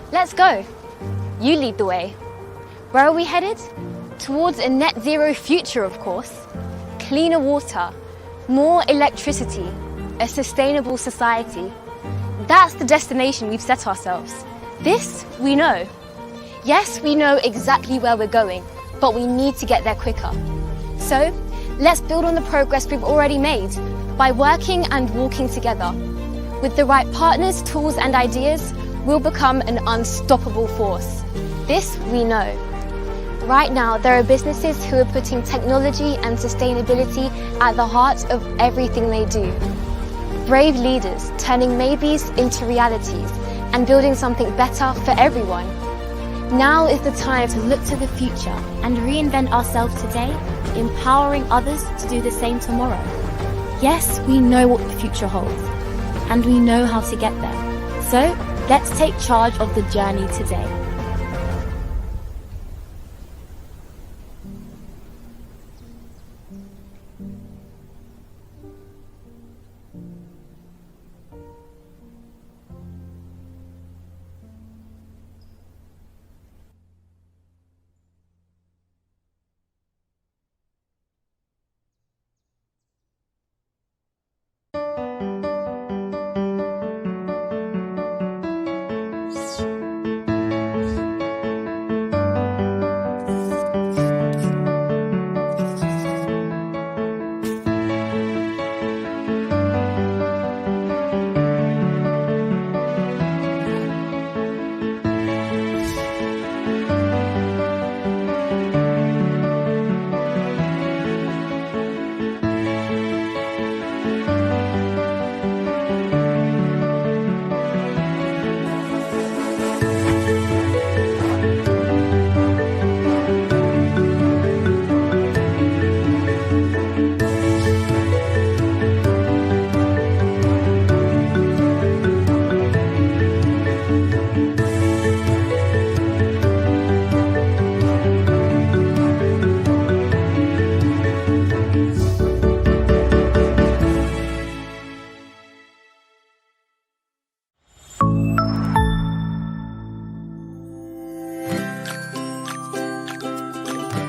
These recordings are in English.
Let's go. You lead the way. Where are we headed? Towards a net zero future, of course. Cleaner water, more electricity, a sustainable society. That's the destination we've set ourselves. This we know. Yes, we know exactly where we're going, but we need to get there quicker. So, let's build on the progress we've already made by working and walking together. With the right partners, tools and ideas, we'll become an unstoppable force. This we know. Right now, there are businesses who are putting technology and sustainability at the heart of everything they do. Brave leaders turning maybes into realities and building something better for everyone. Now is the time to look to the future and reinvent ourselves today, empowering others to do the same tomorrow. Yes, we know what the future holds, and we know how to get there. So, let's take charge of the journey today.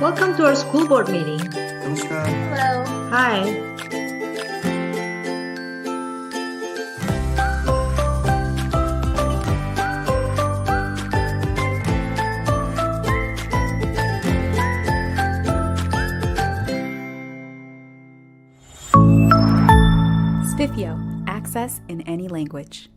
Welcome to our school board meeting. Namaskar. Hello. Hi. Spiffio, access in any language.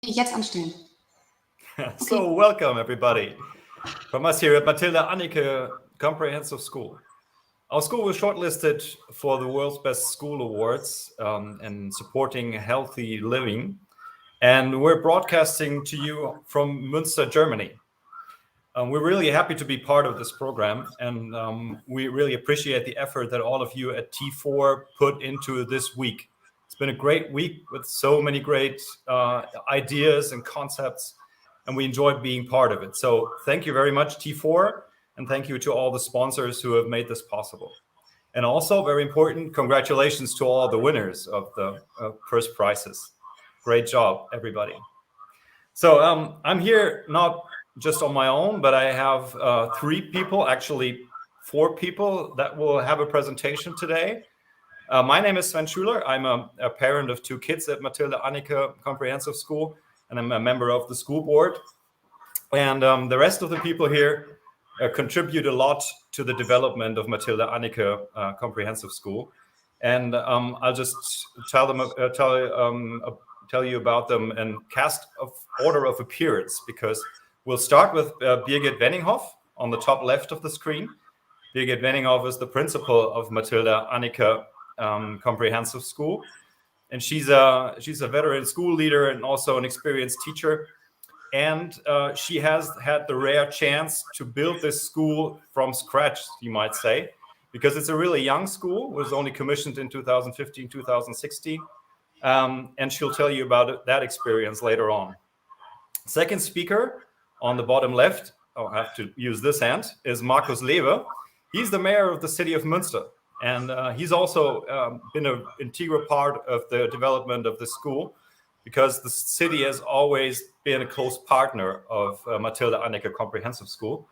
Jetzt anstellen. So welcome everybody from us here at Mathilde Anneke Comprehensive School. Our school was shortlisted for the World's Best School Awards and supporting healthy living. And we're broadcasting to you from Münster, Germany. We're really happy to be part of this program, and we really appreciate the effort that all of you at T4 put into this week. It's been a great week with so many great ideas and concepts, and we enjoyed being part of it. So thank you very much, T4, and thank you to all the sponsors who have made this possible. And also, very important, congratulations to all the winners of the first prizes. Great job, everybody. So I'm here not just on my own, but I have 3 people, actually 4 people that will have a presentation today. My name is Sven Schuler. I'm a parent of 2 kids at Mathilde Anneke Comprehensive School, and I'm a member of the school board. And the rest of the people here contribute a lot to the development of Mathilde Anneke Comprehensive School. And I'll just tell you about them in cast of order of appearance, because we'll start with Birgit Wenninghoff on the top left of the screen. Birgit Wenninghoff is the principal of Mathilde Anneke Comprehensive School, and she's a veteran school leader and also an experienced teacher. And she has had the rare chance to build this school from scratch, you might say, because it's a really young school. It was only commissioned in 2015, 2016. And she'll tell you about that experience later on. Second speaker on the bottom left, I have to use this hand, is Markus Lewe. He's the mayor of the city of Münster. And he's also been an integral part of the development of the school, because the city has always been a close partner of Mathilde Anneke Comprehensive School.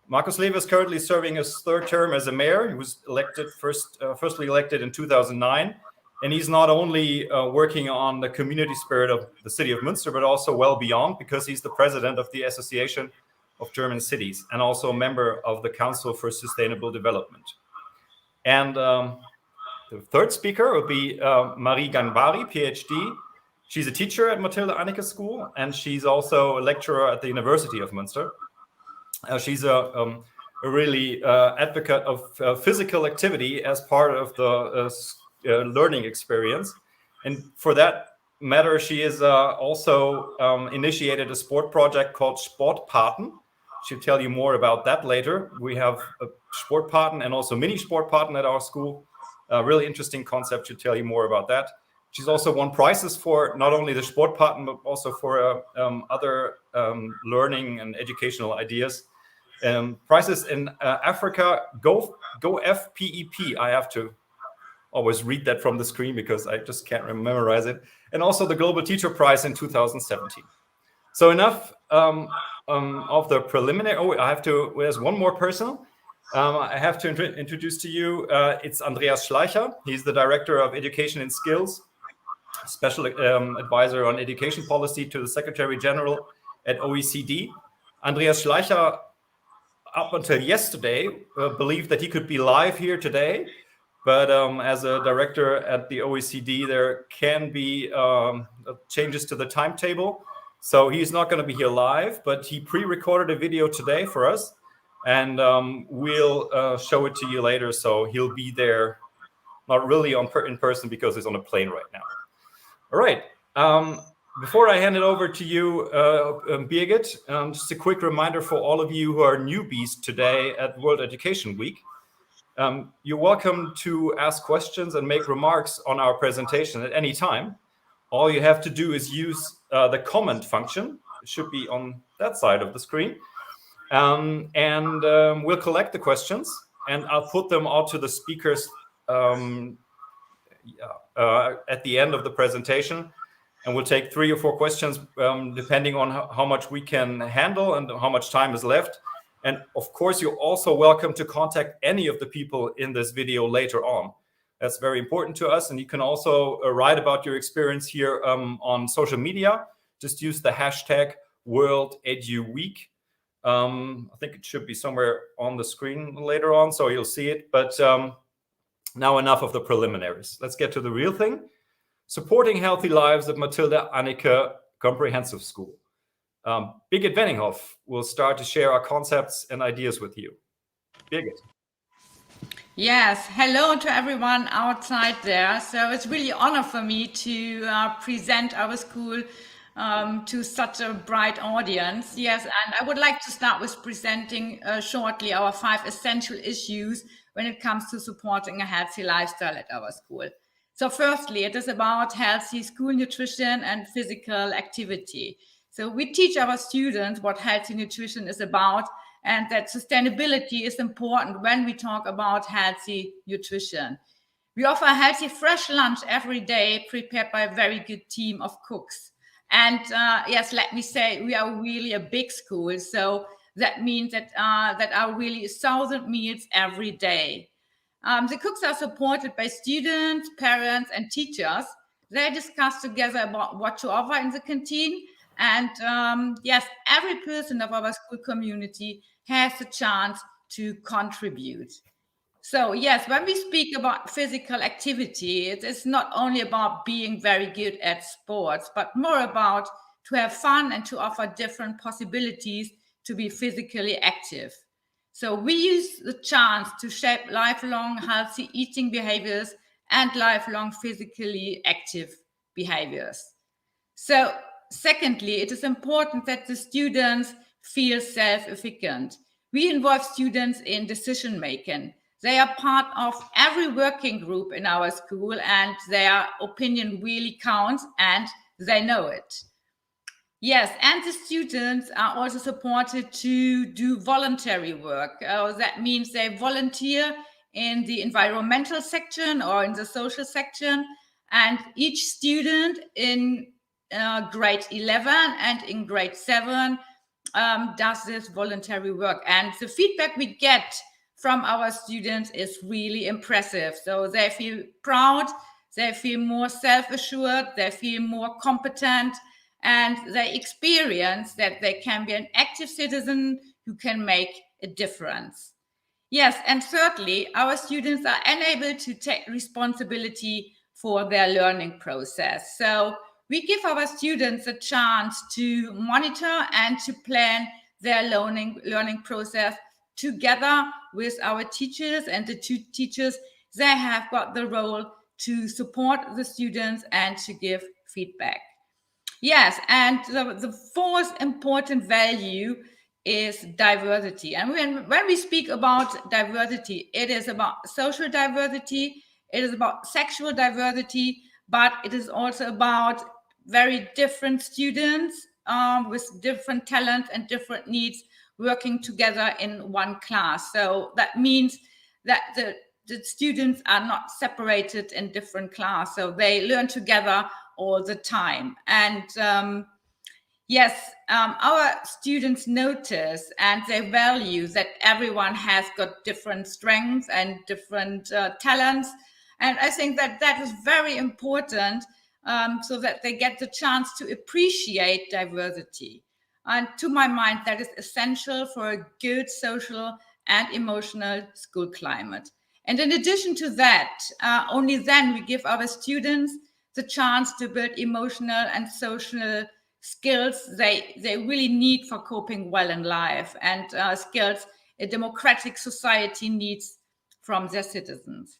Markus Lewe is currently serving his 3rd term as a mayor. He was firstly elected in 2009. And he's not only working on the community spirit of the city of Münster, but also well beyond, because he's the president of the Association of German Cities and also a member of the Council for Sustainable Development. And the 3rd speaker will be Marie Ganbari, PhD. She's a teacher at Mathilde Anneke School, and she's also a lecturer at the University of Münster. She's a really advocate of physical activity as part of the learning experience. And for that matter, she has also initiated a sport project called Sportpaten. She'll tell you more about that later. We have a Sportpaten and also mini Sportpaten at our school. A really interesting concept. She'll tell you more about that. She's also won prizes for not only the Sportpaten, but also for other learning and educational ideas. Prizes in Africa, Go FPEP. I have to always read that from the screen because I just can't memorize it. And also the Global Teacher Prize in 2017. So enough of the preliminary. There's one more person I have to introduce to you. It's Andreas Schleicher. He's the Director of Education and Skills, Special Advisor on Education Policy to the Secretary General at OECD. Andreas Schleicher, up until yesterday, believed that he could be live here today. But as a director at the OECD, there can be changes to the timetable. So he's not going to be here live, but he pre-recorded a video today for us. And we'll show it to you later. So he'll be there, not really in person because he's on a plane right now. All right. Before I hand it over to you, Birgit, just a quick reminder for all of you who are newbies today at World Education Week. You're welcome to ask questions and make remarks on our presentation at any time. All you have to do is use the comment function. It should be on that side of the screen. We'll collect the questions and I'll put them all to the speakers at the end of the presentation. And we'll take 3 or 4 questions depending on how much we can handle and how much time is left. And of course, you're also welcome to contact any of the people in this video later on. That's very important to us. And you can also write about your experience here on social media. Just use the hashtag WorldEduWeek. I think it should be somewhere on the screen later on, so you'll see it. But now enough of the preliminaries. Let's get to the real thing. Supporting healthy lives at Mathilde Anneke Comprehensive School. Birgit Wenninghoff will start to share our concepts and ideas with you. Birgit. Yes, hello to everyone outside there. So it's really an honor for me to present our school to such a bright audience. Yes, and I would like to start with presenting shortly our 5 essential issues when it comes to supporting a healthy lifestyle at our school. So firstly, it is about healthy school nutrition and physical activity. So we teach our students what healthy nutrition is about and that sustainability is important when we talk about healthy nutrition. We offer a healthy, fresh lunch every day prepared by a very good team of cooks. And yes, let me say, we are really a big school. So that means that are really 1,000 meals every day. The cooks are supported by students, parents, and teachers. They discuss together about what to offer in the canteen. And yes, every person of our school community has the chance to contribute. So yes, when we speak about physical activity, it is not only about being very good at sports, but more about to have fun and to offer different possibilities to be physically active. So we use the chance to shape lifelong healthy eating behaviors and lifelong physically active behaviors. So secondly, it is important that the students feel self-efficient. We involve students in decision making. They are part of every working group in our school, and their opinion really counts, and they know it. Yes, and the students are also supported to do voluntary work. That means they volunteer in the environmental section or in the social section, and each student in grade 11 and in grade 7 does this voluntary work. And the feedback we get from our students is really impressive. So they feel proud, they feel more self-assured, they feel more competent, and they experience that they can be an active citizen who can make a difference. Yes, and thirdly, our students are enabled to take responsibility for their learning process. So we give our students a chance to monitor and to plan their learning process together with our teachers, and the two teachers, they have got the role to support the students and to give feedback. Yes, and the fourth important value is diversity. And when we speak about diversity, it is about social diversity, it is about sexual diversity, but it is also about very different students with different talents and different needs working together in one class. So that means that the students are not separated in different classes, so they learn together all the time. And yes, our students notice and they value that everyone has got different strengths and different talents. And I think that that is very important, so that they get the chance to appreciate diversity. And to my mind, that is essential for a good social and emotional school climate. And in addition to that, only then we give our students the chance to build emotional and social skills they really need for coping well in life, and skills a democratic society needs from their citizens.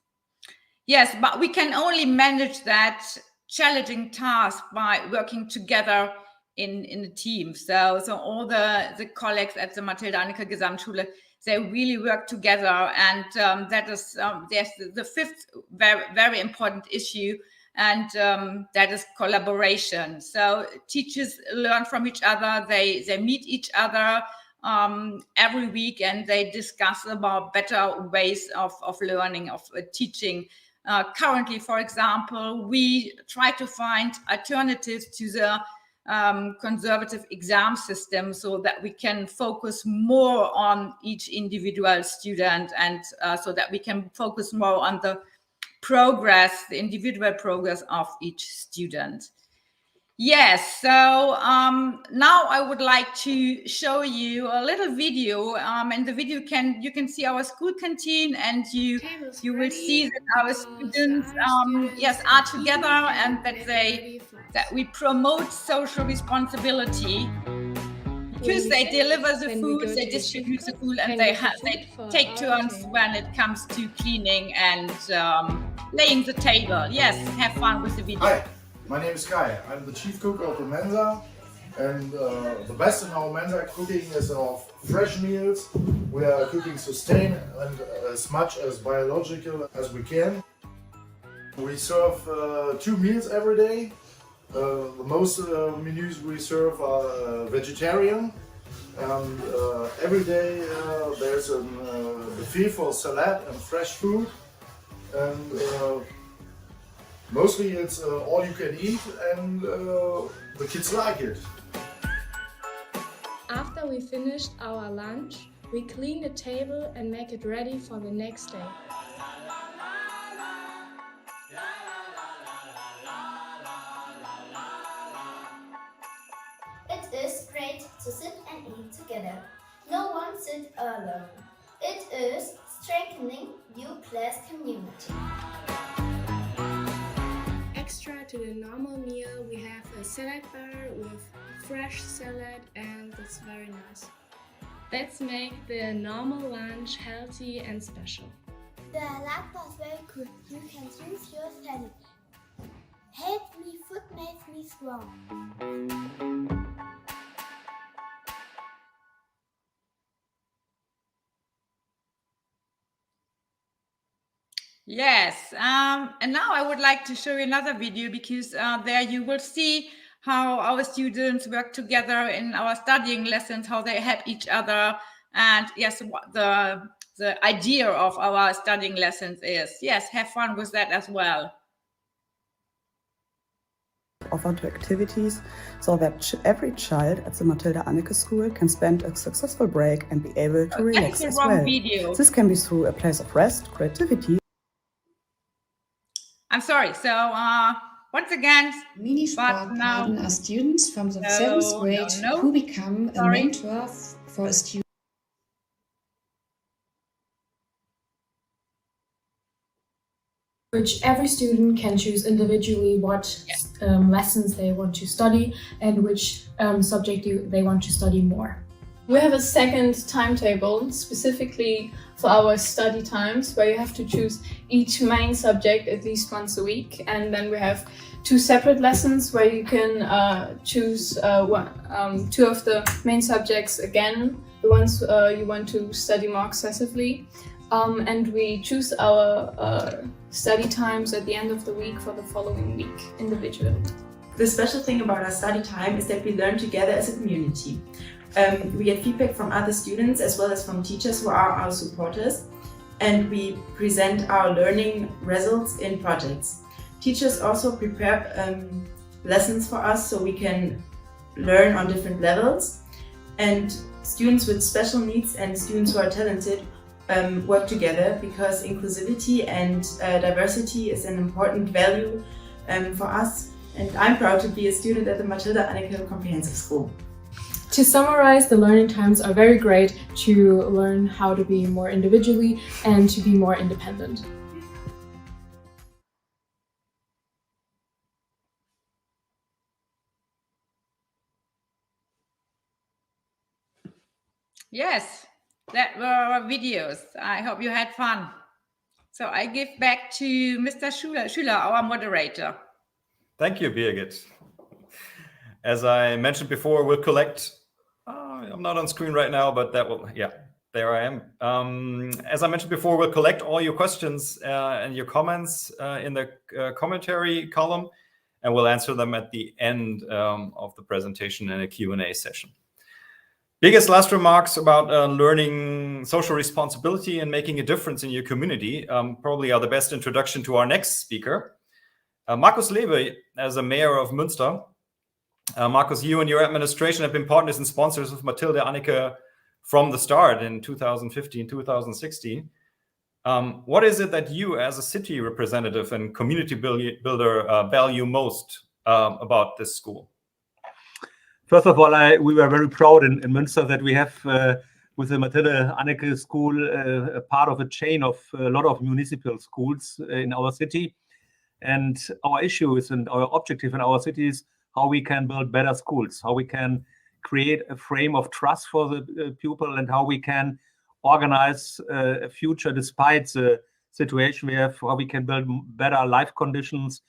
Yes, but we can only manage that challenging task by working together in a team. So all the colleagues at the Mathilde Anneke Gesamtschule, they really work together, and that is there's the fifth very, very important issue, and that is collaboration. So teachers learn from each other, they meet each other every week, and they discuss about better ways of learning, of teaching. Currently, for example, we try to find alternatives to the conservative exam system, so that we can focus more on each individual student, and so that we can focus more on the progress, the individual progress of each student. Yes, so now I would like to show you a little video, and the video you can see our school canteen, and you will see that our students yes, are together, and that we promote social responsibility, because they deliver the food, they distribute the food, and they take turns when it comes to cleaning and laying the table. Yes, have fun with the video. Hi, my name is Kai. I'm the chief cook of the Mensa, and the best in our Mensa cooking is our fresh meals. We are cooking sustain and as much as biological as we can. We serve 2 meals every day. The most menus we serve are vegetarian, and every day there's a buffet for salad and fresh food, and mostly it's all you can eat, and the kids like it. After we finished our lunch, we clean the table and make it ready for the next day. to sit and eat together. No one sits alone. It is strengthening your class community. Extra to the normal meal, we have a salad bar with fresh salad, and it's very nice. Let's make the normal lunch healthy and special. The salad bar is very good. You can choose your salad. Healthy food makes me strong. Yes, and now I would like to show you another video because there you will see how our students work together in our studying lessons, how they help each other, and yes, what the idea of our studying lessons is. Yes, have fun with that as well. Offer to activities so that every child at the Mathilde Anneke school can spend a successful break and be able to relax as well. Video. This can be through a place of rest, creativity. I'm sorry. So once again, Mini-Sportpaten are students from the 7th grade who become a mentor for a student. Which every student can choose individually what lessons they want to study and which subject they want to study more. We have a second timetable specifically for our study times where you have to choose each main subject at least once a week, and then we have 2 separate lessons where you can choose 2 of the main subjects again, the ones you want to study more excessively, and we choose our study times at the end of the week for the following week individually. The special thing about our study time is that we learn together as a community. We get feedback from other students as well as from teachers who are our supporters, and we present our learning results in projects. Teachers also prepare lessons for us so we can learn on different levels, and students with special needs and students who are talented work together because inclusivity and diversity is an important value for us, and I'm proud to be a student at the Mathilde Anneke Comprehensive School. To summarize, the learning times are very great to learn how to be more individually and to be more independent. Yes, that were our videos. I hope you had fun. So I give back to Mr. Schüler, our moderator. Thank you, Birgit. As I mentioned before, we'll collect, I'm not on screen right now, but that will, yeah, there I am. As I mentioned before, we'll collect all your questions and your comments in the commentary column, and we'll answer them at the end of the presentation in a Q&A session. Biggest last remarks about learning social responsibility and making a difference in your community probably are the best introduction to our next speaker. Markus Lebe, as a mayor of Münster. Markus, you and your administration have been partners and sponsors of Mathilde Anneke from the start in 2015, 2016. What is it that you as a city representative and community builder value most about this school? First of all, we were very proud in Münster that we have, with the Mathilde Anneke School, a part of a chain of a lot of municipal schools in our city. And our issue is, and our objective in our city is how we can build better schools, how we can create a frame of trust for the pupil, and how we can organize a future despite the situation we have, how we can build better life conditions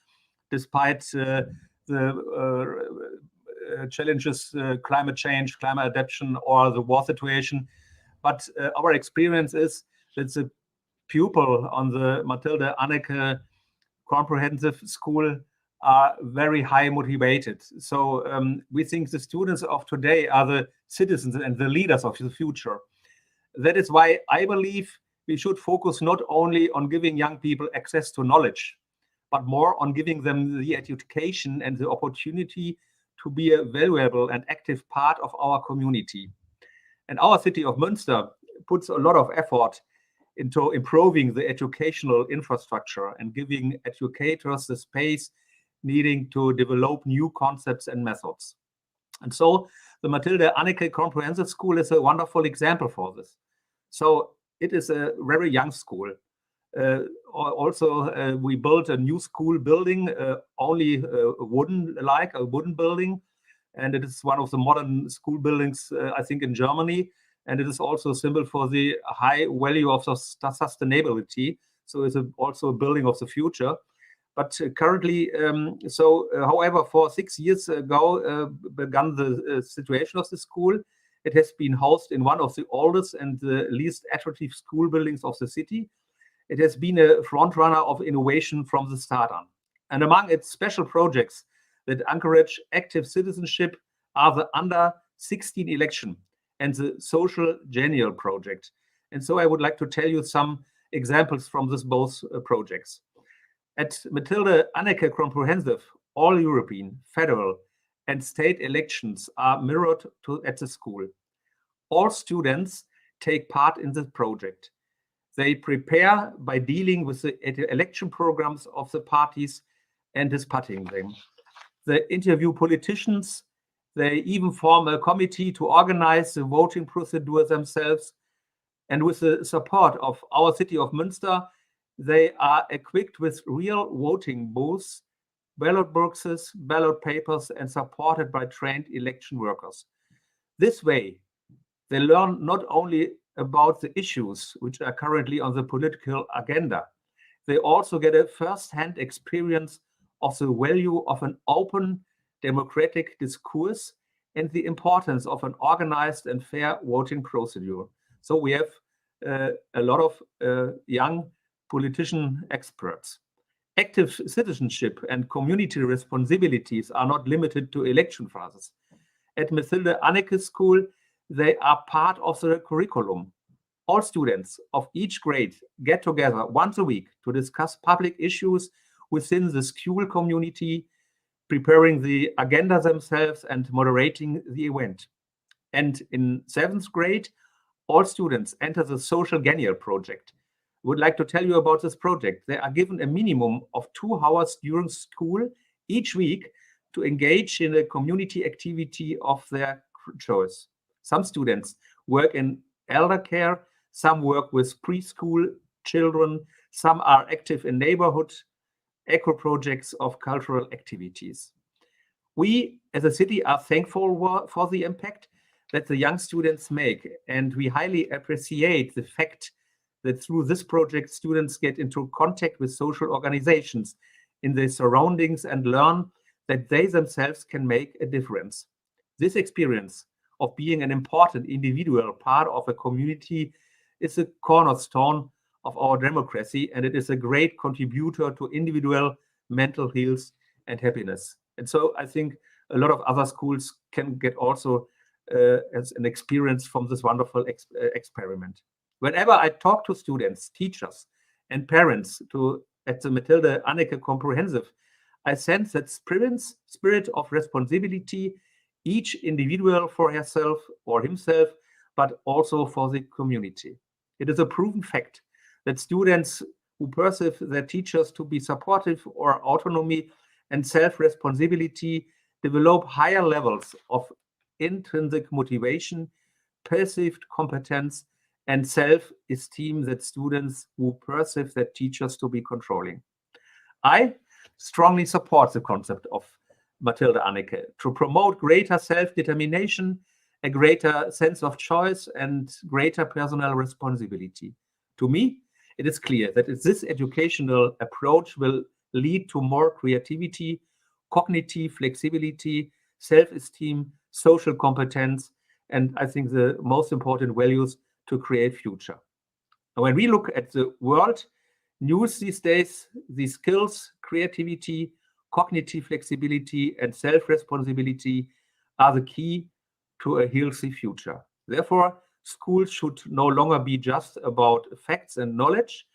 despite the challenges, climate change, climate adaptation, or the war situation. But our experience is that the pupil on the Mathilde Anneke Comprehensive School are very high motivated. So we think the students of today are the citizens and the leaders of the future. That is why I believe we should focus not only on giving young people access to knowledge, but more on giving them the education and the opportunity to be a valuable and active part of our community. And our city of Münster puts a lot of effort into improving the educational infrastructure and giving educators the space needing to develop new concepts and methods. And so The Mathilde Anneke Comprehensive School is a wonderful example for this. So it is a very young school. Also, we built a new school building, only a wooden building, and it is one of the modern school buildings, I think, in Germany. And it is also a symbol for the high value of sustainability. So it's also a building of the future. But currently, however, for 6 years ago, began the situation of the school. It has been housed in one of the oldest and the least attractive school buildings of the city. It has been a front runner of innovation from the start on. And among its special projects that encourage active citizenship are the Under 16 election and the Social Genial project. And so I would like to tell you some examples from this both projects. At Mathilde Anneke Comprehensive, all European, federal, and state elections are mirrored at the school. All students take part in the project. They prepare by dealing with the election programs of the parties and disputing them. They interview politicians. They even form a committee to organize the voting procedure themselves. And with the support of our city of Münster, they are equipped with real voting booths, ballot boxes, ballot papers, and supported by trained election workers. This way, they learn not only about the issues which are currently on the political agenda, they also get a first-hand experience of the value of an open, democratic discourse and the importance of an organized and fair voting procedure. So we have a lot of young politician experts. Active citizenship and community responsibilities are not limited to election phases. At Mathilde Anneke School, they are part of the curriculum. All students of each grade get together once a week to discuss public issues within the school community, preparing the agenda themselves and moderating the event. And in 7th grade, all students enter the Social Genial project. I would like to tell you about this project. They are given a minimum of 2 hours during school each week to engage in a community activity of their choice. Some students work in elder care, some work with preschool children, some are active in neighborhood eco projects of cultural activities. We as a city are thankful for the impact that the young students make, and we highly appreciate the fact that through this project, students get into contact with social organizations in their surroundings and learn that they themselves can make a difference. This experience of being an important individual part of a community is a cornerstone of our democracy, and it is a great contributor to individual mental health and happiness. And so I think a lot of other schools can get also as an experience from this wonderful experiment. Whenever I talk to students, teachers, and parents at the Mathilde Anneke Comprehensive, I sense that spirit of responsibility, each individual for herself or himself, but also for the community. It is a proven fact that students who perceive their teachers to be supportive or autonomy and self-responsibility develop higher levels of intrinsic motivation, perceived competence, and self-esteem than students who perceive their teachers to be controlling. I strongly support the concept of Mathilde Anneke to promote greater self-determination, a greater sense of choice, and greater personal responsibility. To me, it is clear that this educational approach will lead to more creativity, cognitive flexibility, self-esteem, social competence, and I think the most important values to create future. When we look at the world news these days, these skills, creativity, cognitive flexibility, and self-responsibility are the key to a healthy future. Therefore, schools should no longer be just about facts and knowledge.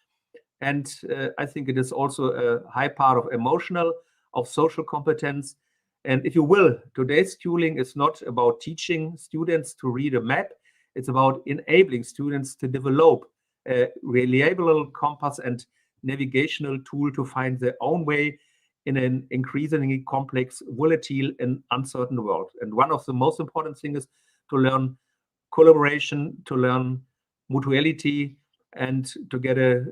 And I think it is also a high part of emotional, of social competence. And if you will, today's schooling is not about teaching students to read a map. It's about enabling students to develop a reliable compass and navigational tool to find their own way in an increasingly complex, volatile, and uncertain world. And one of the most important things is to learn collaboration, to learn mutuality, and to get a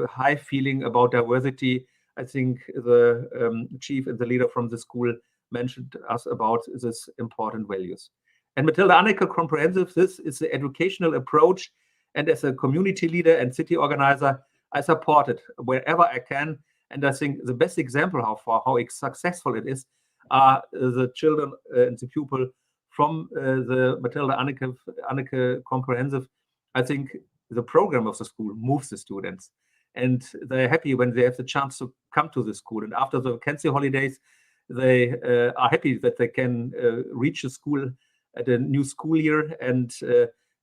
high feeling about diversity. I think the chief and the leader from the school mentioned us about these important values. And Mathilde, Anneke Comprehensive, this is the educational approach. And as a community leader and city organizer, I support it wherever I can. And I think the best example how successful it is are the children and the pupil from the Mathilde Anneke Comprehensive. I think the program of the school moves the students, and they're happy when they have the chance to come to the school. And after the vacancy holidays, they are happy that they can reach the school at a new school year, and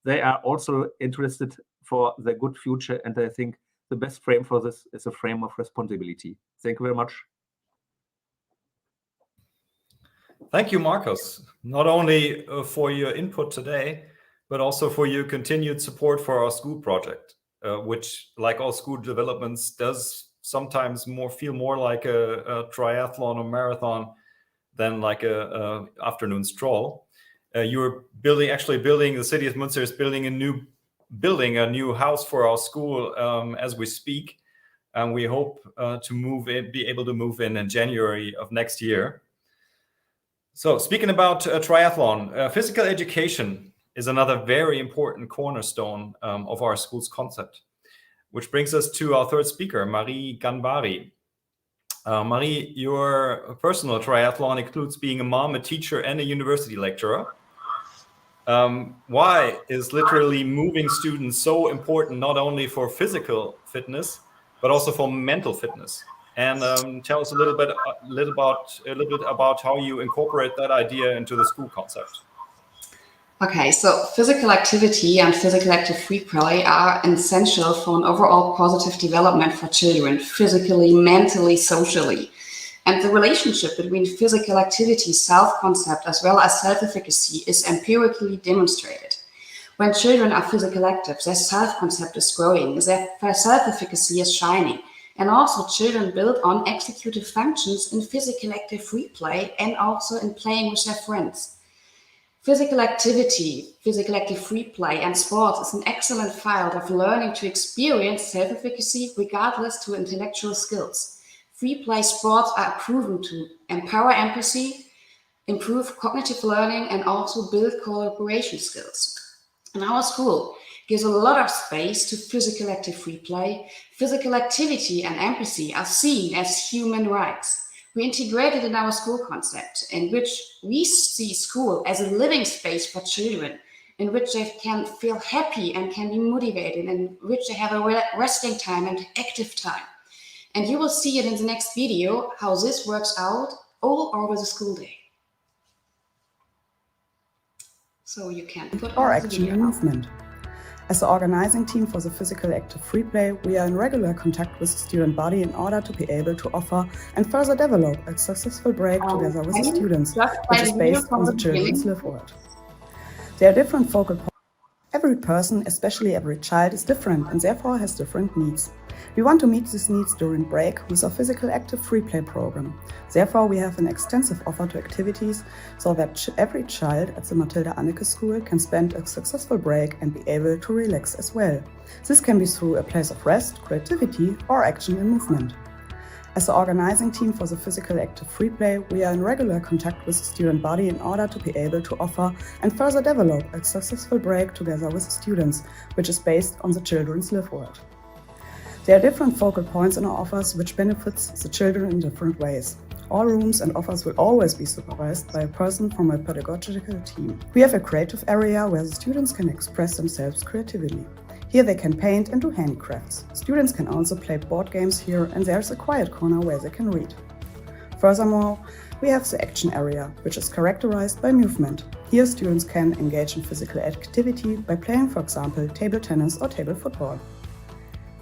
they are also interested for their good future. And I think the best frame for this is a frame of responsibility. Thank you very much. Thank you, Marcus, not only for your input today, but also for your continued support for our school project, which, like all school developments, does sometimes feel more like a triathlon or marathon than like a afternoon stroll. You're actually building, the city of Münster is building a new house for our school as we speak, and we hope to be able to move in January of next year. So speaking about triathlon, physical education is another very important cornerstone of our school's concept, which brings us to our third speaker, Marie Ganbari. Marie, your personal triathlon includes being a mom, a teacher, and a university lecturer. Why is literally moving students so important, not only for physical fitness, but also for mental fitness? And tell us a little bit about how you incorporate that idea into the school concept. Okay, so physical activity and physical active free play are essential for an overall positive development for children, physically, mentally, socially. And the relationship between physical activity, self-concept, as well as self-efficacy is empirically demonstrated. When children are physical active, their self-concept is growing, their self-efficacy is shining. And also children build on executive functions in physical active free play and also in playing with their friends. Physical activity, physical active free play and sports is an excellent field of learning to experience self-efficacy regardless to intellectual skills. Free play sports are proven to empower empathy, improve cognitive learning, and also build collaboration skills. In our school, gives a lot of space to physical active free play. Physical activity and empathy are seen as human rights. We integrate it in our school concept, in which we see school as a living space for children, in which they can feel happy and can be motivated, in which they have a resting time and active time. And you will see it in the next video, how this works out all over the school day. So you can put or action and movement. As the organizing team for the physical active free play, we are in regular contact with the student body in order to be able to offer and further develop a successful break together with the students, which is based on the children's live world. There are different focal points. Every person, especially every child, is different and therefore has different needs. We want to meet these needs during break with our physical active free play program. Therefore, we have an extensive offer to activities so that every child at the Mathilde Anneke school can spend a successful break and be able to relax as well. This can be through a place of rest, creativity, or action and movement. As the organizing team for the physical active free play, we are in regular contact with the student body in order to be able to offer and further develop a successful break together with the students, which is based on the children's live world. There are different focal points in our offers which benefits the children in different ways. All rooms and offers will always be supervised by a person from a pedagogical team. We have a creative area where the students can express themselves creatively. Here they can paint and do handicrafts. Students can also play board games here, and there's a quiet corner where they can read. Furthermore, we have the action area, which is characterized by movement. Here students can engage in physical activity by playing, for example, table tennis or table football.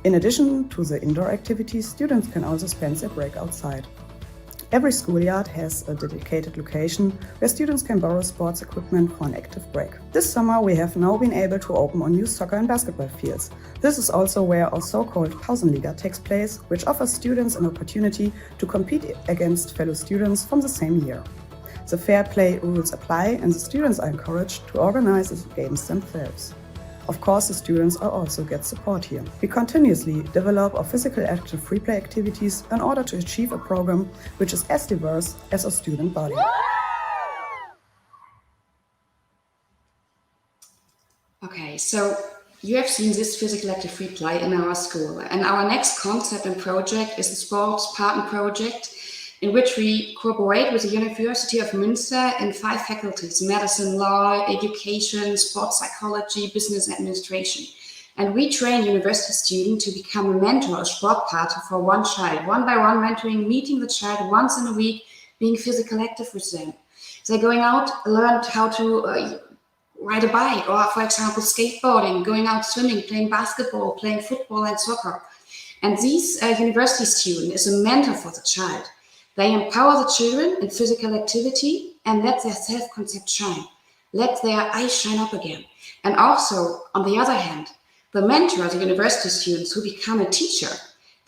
In addition to the indoor activities, students can also spend their break outside. Every schoolyard has a dedicated location where students can borrow sports equipment for an active break. This summer we have now been able to open on new soccer and basketball fields. This is also where our so-called Pausenliga takes place, which offers students an opportunity to compete against fellow students from the same year. The fair play rules apply and the students are encouraged to organize the games themselves. Of course, the students also get support here. We continuously develop our physical active free play activities in order to achieve a program which is as diverse as our student body. Okay, so you have seen this physical active free play in our school, and our next concept and project is the Sports Partner Project, in which we cooperate with the University of Münster in 5 faculties: medicine, law, education, sports psychology, business administration. And we train university students to become a mentor, a sport partner for one child, one by one mentoring, meeting the child once in a week, being physically active with them. They're going out, learn how to ride a bike, or for example, skateboarding, going out swimming, playing basketball, playing football and soccer. And these university student is a mentor for the child. They empower the children in physical activity and let their self-concept shine. Let their eyes shine up again. And also, on the other hand, the mentor, the university students who become a teacher,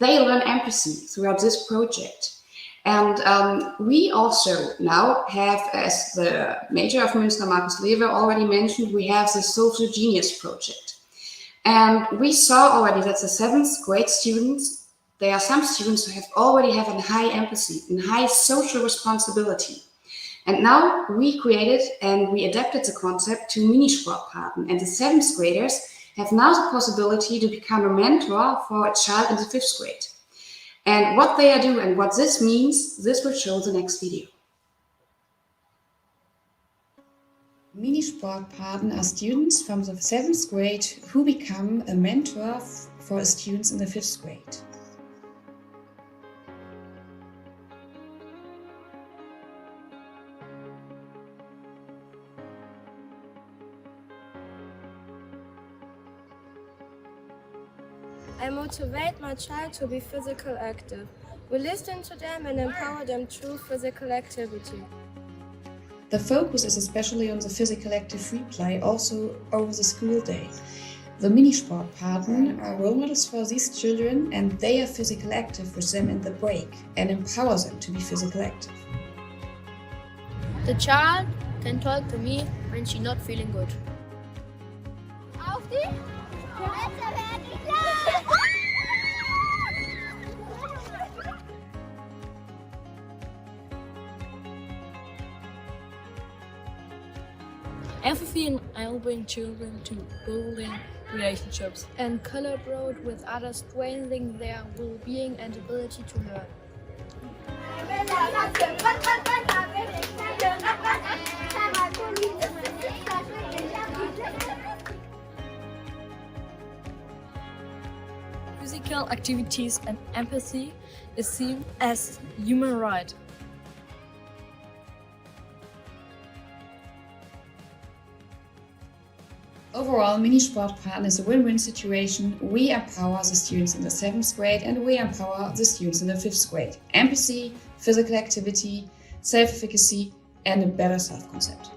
they learn empathy throughout this project. And we also now have, as the Major of Münster, Markus Lewe, already mentioned, we have the Social Genius Project. And we saw already that the 7th grade students, there are some students who already have a high empathy and high social responsibility. And now we created and we adapted the concept to Mini-Sportpaten. And the 7th graders have now the possibility to become a mentor for a child in the 5th grade. And what they are doing and what this means, this will show the next video. Mini-Sportpaten are students from the 7th grade who become a mentor for students in the 5th grade. I motivate my child to be physically active. We listen to them and empower them through physical activity. The focus is especially on the physical active free play, also over the school day. The Mini-Sportpaten are role models for these children and they are physically active with them in the break and empower them to be physically active. The child can talk to me when she's not feeling good. Auf die Plätze werden klar! Empathy and helping children to building relationships and collaborate with others, strengthening their well-being and ability to learn. Physical activities and empathy is seen as human right. Overall, Mini-Sportpaten is a win-win situation. We empower the students in the 7th grade and we empower the students in the 5th grade. Empathy, physical activity, self-efficacy, and a better self-concept.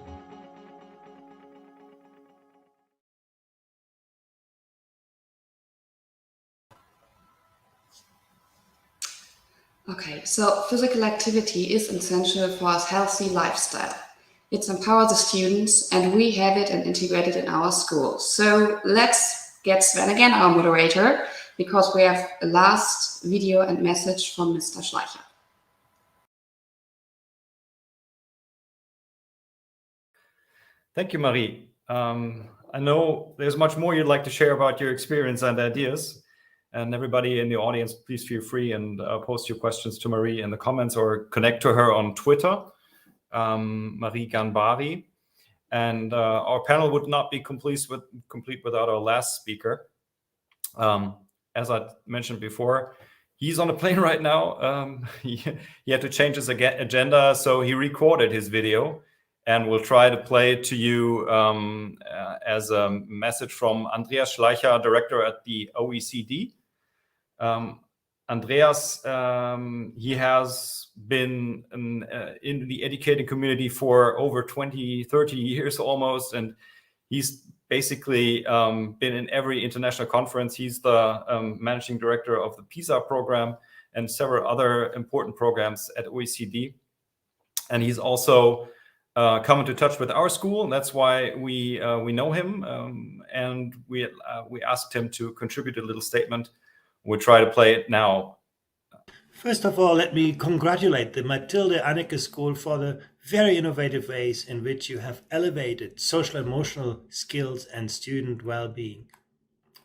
Okay, so physical activity is essential for a healthy lifestyle. It empowers the students and we have it and integrated in our school. So let's get Sven again, our moderator, because we have a last video and message from Mr. Schleicher. Thank you, Marie. I know there's much more you'd like to share about your experience and ideas. And everybody in the audience, please feel free and post your questions to Marie in the comments or connect to her on Twitter. Marie Ganbari, and our panel would not be complete without our last speaker. As I mentioned before, he's on a plane right now. He had to change his agenda, so he recorded his video, and we'll try to play it to you as a message from Andreas Schleicher, director at the OECD. Andreas, he has been in the educating community for over 20, 30 years almost, and he's basically been in every international conference. He's the managing director of the PISA program and several other important programs at OECD. And he's also come into touch with our school, and that's why we know him. And we asked him to contribute a little statement. We'll try to play it now. First of all, let me congratulate the Mathilde Anneke School for the very innovative ways in which you have elevated social emotional skills and student well-being.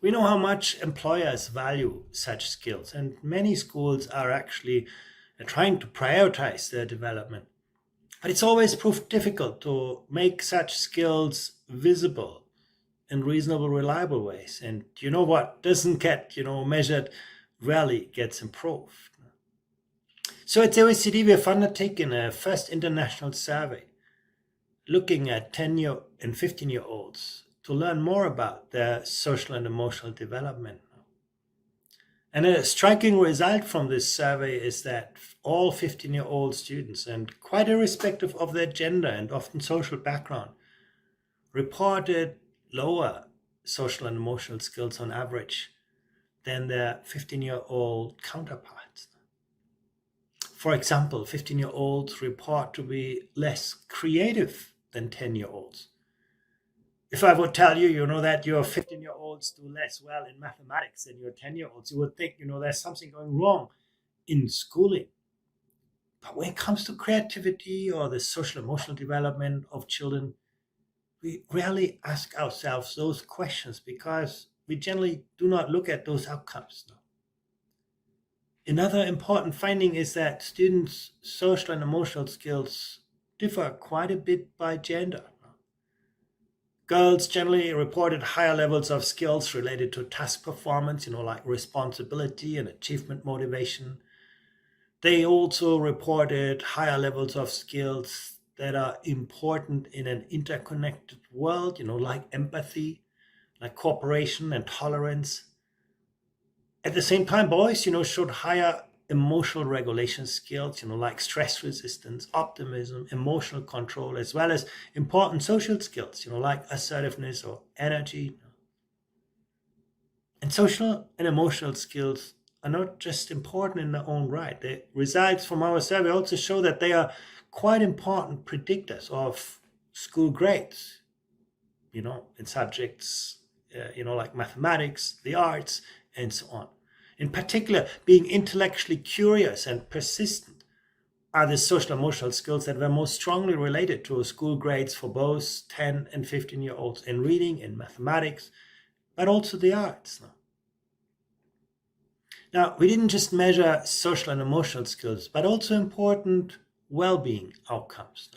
We know how much employers value such skills, and many schools are actually trying to prioritize their development. But it's always proved difficult to make such skills visible in reasonable, reliable ways. And you know what doesn't get, measured rarely gets improved. So at the OECD, we have undertaken a first international survey looking at 10-year and 15-year-olds to learn more about their social and emotional development. And a striking result from this survey is that all 15-year-old students, and quite irrespective of their gender and often social background, reported lower social and emotional skills on average than their 15-year-old counterparts. For example, 15-year-olds report to be less creative than 10-year-olds. If I would tell you, that your 15-year-olds do less well in mathematics than your 10-year-olds, you would think, there's something going wrong in schooling. But when it comes to creativity or the social emotional development of children, we rarely ask ourselves those questions because we generally do not look at those outcomes. Another important finding is that students' social and emotional skills differ quite a bit by gender. Girls generally reported higher levels of skills related to task performance, like responsibility and achievement motivation. They also reported higher levels of skills that are important in an interconnected world, like empathy, like cooperation and tolerance. At the same time, boys, showed higher emotional regulation skills, like stress resistance, optimism, emotional control, as well as important social skills, like assertiveness or energy. And social and emotional skills are not just important in their own right. The results from our survey also show that they are quite important predictors of school grades, in subjects, like mathematics, the arts, and so on. In particular, being intellectually curious and persistent are the social emotional skills that were most strongly related to school grades for both 10 and 15-year-olds in reading, in mathematics, but also the arts. Now, we didn't just measure social and emotional skills, but also important well-being outcomes.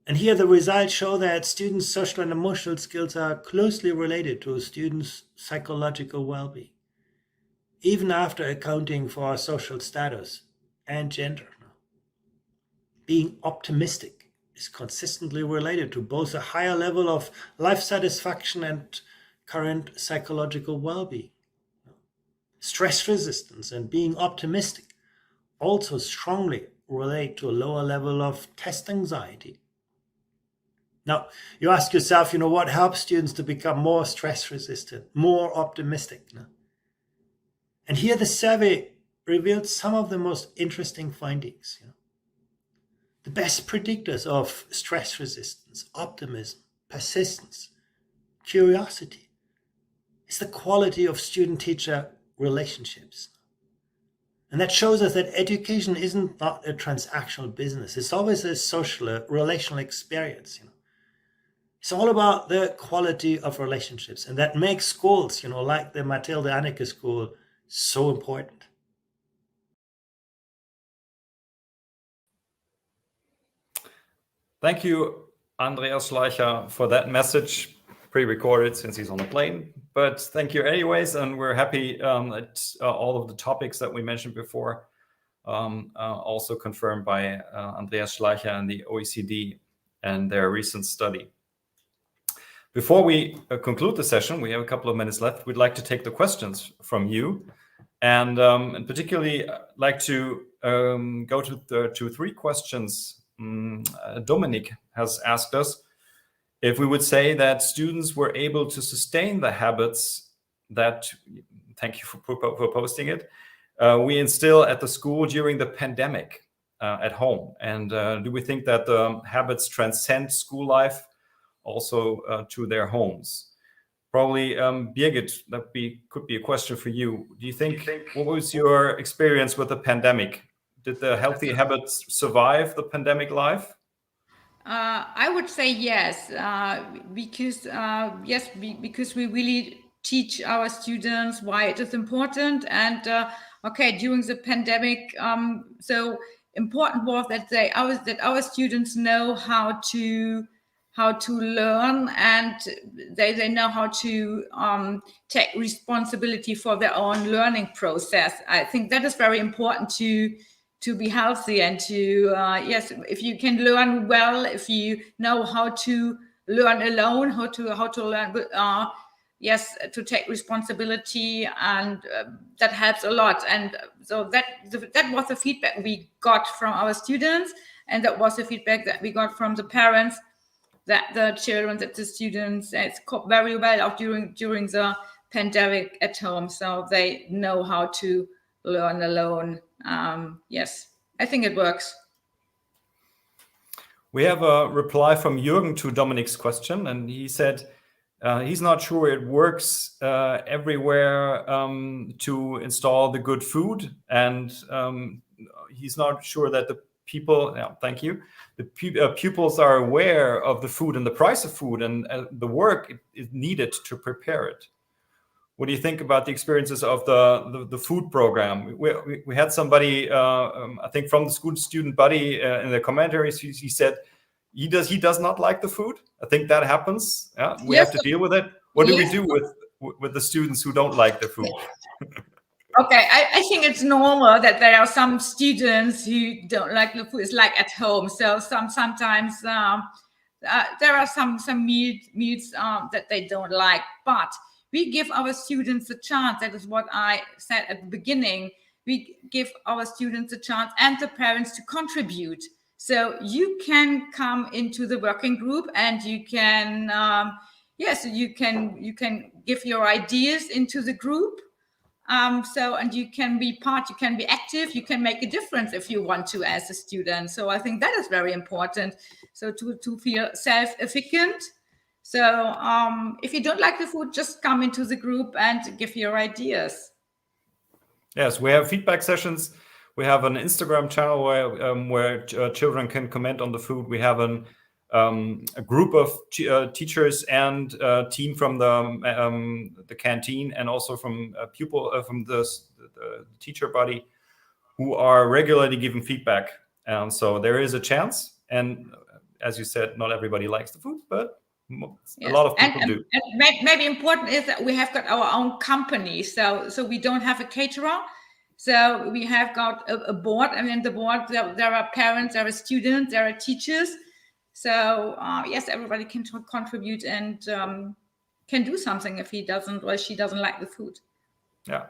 And here the results show that students' social and emotional skills are closely related to students' psychological well-being, even after accounting for social status and gender. Being optimistic is consistently related to both a higher level of life satisfaction and current psychological well-being. Stress resistance and being optimistic also strongly relate to a lower level of test anxiety. Now, you ask yourself, what helps students to become more stress resistant, more optimistic? And here the survey revealed some of the most interesting findings. The best predictors of stress resistance, optimism, persistence, curiosity is the quality of student-teacher relationships. And that shows us that education isn't not a transactional business. It's always a social, relational experience. It's all about the quality of relationships. And that makes schools, like the Mathilde Anneke School, so important. Thank you, Andreas Schleicher, for that message, pre-recorded since he's on the plane. But thank you anyways, and we're happy that all of the topics that we mentioned before also confirmed by Andreas Schleicher and the OECD and their recent study. Before we conclude the session, we have a couple of minutes left. We'd like to take the questions from you. And particularly, I'd like to go to 3 questions. Dominic has asked us if we would say that students were able to sustain the habits that, thank you for posting it, we instill at the school during the pandemic at home. And do we think that the habits transcend school life also to their homes? Probably, Birgit, could be a question for you. Do you think, what was your experience with the pandemic? Did the healthy habits survive the pandemic life? I would say yes, because we really teach our students why it is important. And during the pandemic, so important was that our students know how to learn, and they know how to take responsibility for their own learning process. I think that is very important to be healthy and to if you can learn well, if you know how to learn alone, how to learn to take responsibility, and that helps a lot. And so that was the feedback we got from our students, and that was the feedback that we got from the parents, that the children, that the students coped very well out during the pandemic at home, so they know how to learn alone. Yes, I think it works. We have a reply from Jürgen to Dominic's question, and he said he's not sure it works everywhere to install the good food, and he's not sure that the people, thank you, the pupils are aware of the food and the price of food and the work is needed to prepare it. What do you think about the experiences of the food program? We had somebody, I think from the school student buddy in the commentaries, he said he does not like the food. I think that happens. Yeah, we have to deal with it. What do we do with the students who don't like the food? Okay, I think it's normal that there are some students who don't like the food. It's like at home. So sometimes there are some meals that they don't like, but we give our students a chance. That is what I said at the beginning. We give our students a chance and the parents to contribute. So you can come into the working group and you can, you can give your ideas into the group. And you can be part, you can be active, you can make a difference if you want to as a student. So I think that is very important. So to feel self-efficient. So if you don't like the food, just come into the group and give your ideas. Yes, we have feedback sessions. We have an Instagram channel where children can comment on the food. We have a group of teachers and a team from the canteen, and also from from the teacher body, who are regularly giving feedback. So there is a chance. And as you said, not everybody likes the food, but a lot of people do. And maybe important is that we have got our own company, so we don't have a caterer. So we have got a board. I mean, the board, there are parents, there are students, there are teachers. So yes, everybody can contribute and can do something if he doesn't or she doesn't like the food. Yeah.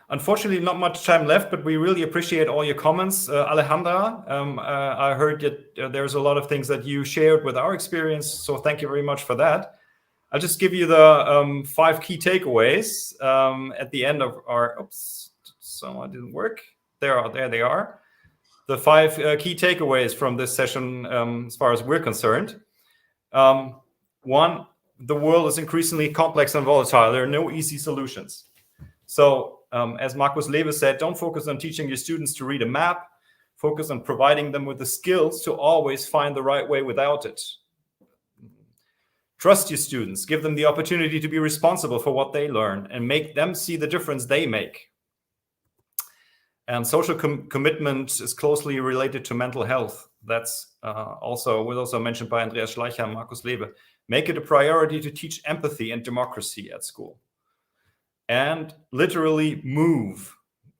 Unfortunately, not much time left, but we really appreciate all your comments. Alejandra, I heard that there's a lot of things that you shared with our experience, so thank you very much for that. I'll just give you the 5 key takeaways at the end of our... Oops, so it didn't work. There they are. The 5 key takeaways from this session as far as we're concerned. 1, the world is increasingly complex and volatile. There are no easy solutions. So, as Markus Lewe said, don't focus on teaching your students to read a map. Focus on providing them with the skills to always find the right way without it. Trust your students. Give them the opportunity to be responsible for what they learn and make them see the difference they make. And social commitment is closely related to mental health. That's was also mentioned by Andreas Schleicher and Markus Lewe. Make it a priority to teach empathy and democracy at school. And literally move.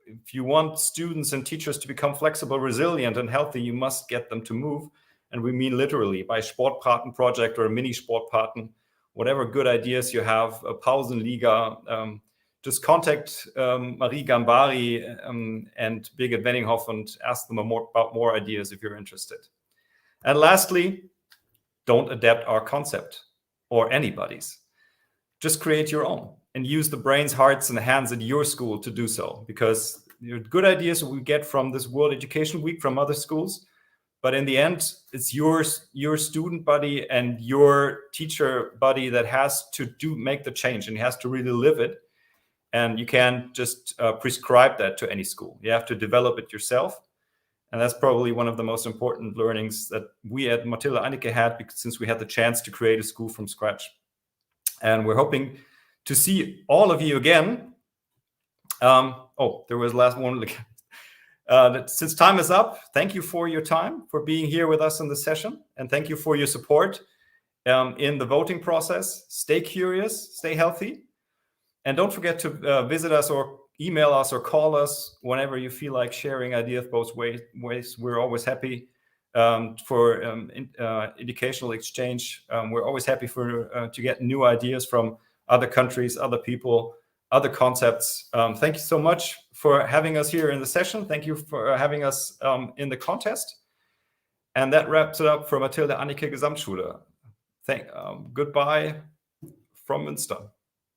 If you want students and teachers to become flexible, resilient, and healthy, you must get them to move. And we mean literally by Sportpaten project or a mini Sportpaten, whatever good ideas you have, a Pausenliga, just contact Marie Gambari and Birgit Wenninghoff and ask them about more ideas if you're interested. And lastly, don't adapt our concept or anybody's. Just create your own and use the brains, hearts, and hands at your school to do so, because good ideas we get from this World Education Week from other schools, but in the end, it's your student buddy and your teacher buddy that has to make the change and has to really live it. And you can't just prescribe that to any school. You have to develop it yourself. And that's probably one of the most important learnings that we at Mathilde Anneke had, since we had the chance to create a school from scratch. And we're hoping to see all of you again. There was the last one. Since time is up, thank you for your time, for being here with us in the session. And thank you for your support in the voting process. Stay curious, stay healthy. And don't forget to visit us or email us or call us whenever you feel like sharing ideas both ways. We're always happy for educational exchange. We're always happy to get new ideas from other countries, other people, other concepts. Thank you so much for having us here in the session. Thank you for having us in the contest. And that wraps it up for Mathilde Anneke Gesamtschule. Goodbye from Münster.